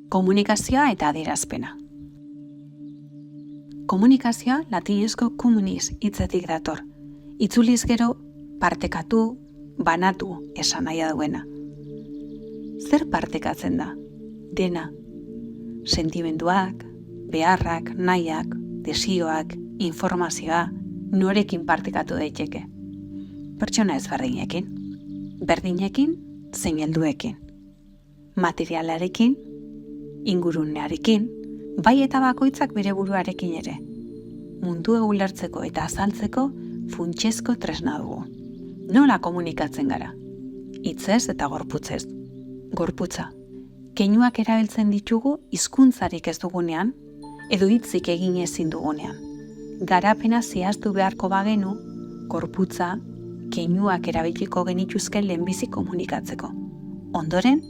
Komunikazioa eta adierazpena. Komunikazioa latinezko communis hitzetik dator. Itzuliz gero partekatu, banatu esan nahia duena. Zer partekatzen da? Dena. Sentimenduak, beharrak, nahiak, desioak, informazioa, norekin partekatu daiteke. Pertsona ezberdinekin. Berdinekin, zein helduekin. Materialarekin, ingurunearekin, bai eta bakoitzak bere buruarekin ere. Mundua ulertzeko eta azaltzeko funtsezko tresna dugu. Nola komunikatzen gara? Hitzez eta gorputzez. Gorputza. Keinuak erabiltzen ditugu hizkuntzarik ez dugunean, edo hitzik egin ezin dugunean. Garapena zehaztu beharko bagenu, gorputza, keinuak erabiliko genituzke lehenbizi komunikatzeko. Ondoren,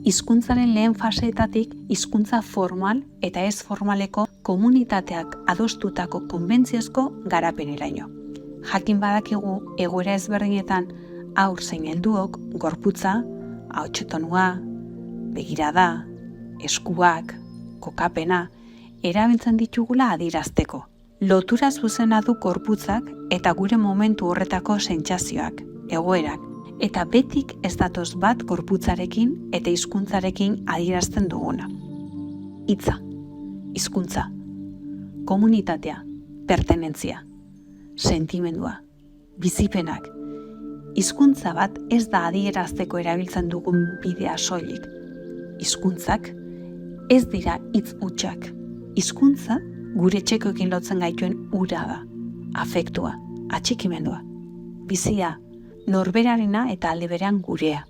hizkuntzaren lehen faseetatik hizkuntza formal eta ez formaleko komunitateak adostutako konbentziozko garapeneraino. Jakin badakigu egoera ezberdinetan haur zein helduok gorputza, ahots-tonua, begirada, eskuak, kokapena erabiltzen ditugula adierazteko. Lotura zuzena du gorputzak eta gure momentu horretako sentsazioak, egoerak, eta betik ez datoz bat gorputzarekin eta hizkuntzarekin adierazten duguna. Hitza, hizkuntza, komunitatea, pertenentzia, sentimendua, bizipenak. Hizkuntza bat ez da adierazteko erabiltzen dugun bidea soilik. Hizkuntzak ez dira hitz hutsak. Hizkuntza gure txekoekin lotzen gaituen ura da, afektua, atxikimendua, bizia, norberarena eta alde berean gurea,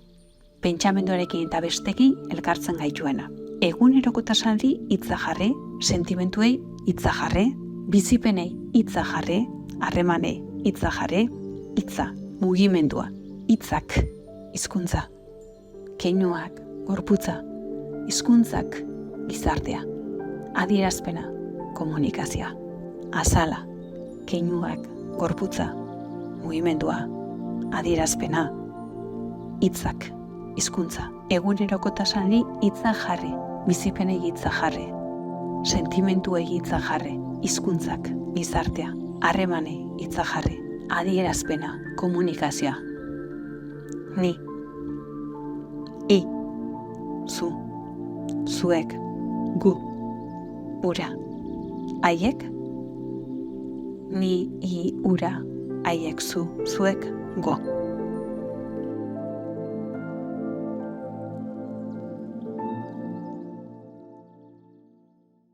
pentsamenduarekin eta bestekin elkartzen gaituena. Egunerokotasunari hitza jarri, sentimentuei hitza jarri, bizipenei hitza jarri, harremanei hitza jarri, hitza, mugimendua, hitzak, hizkuntza, keinuak, gorputza, hizkuntzak, gizartea, adierazpena, komunikazioa, azala, keinuak, gorputza, mugimendua, adierazpena, hitzak, hizkuntza, egunerokotasunari hitza jarri, bizipenei hitza jarri, sentimentuei hitza jarri, hizkuntzak, gizartea, harremanei hitza jarri, adierazpena, komunikazioa. Ni, I, zu, zuek, gu, ura, haiek, ni, I, ura, haiek, zu, zuek, go.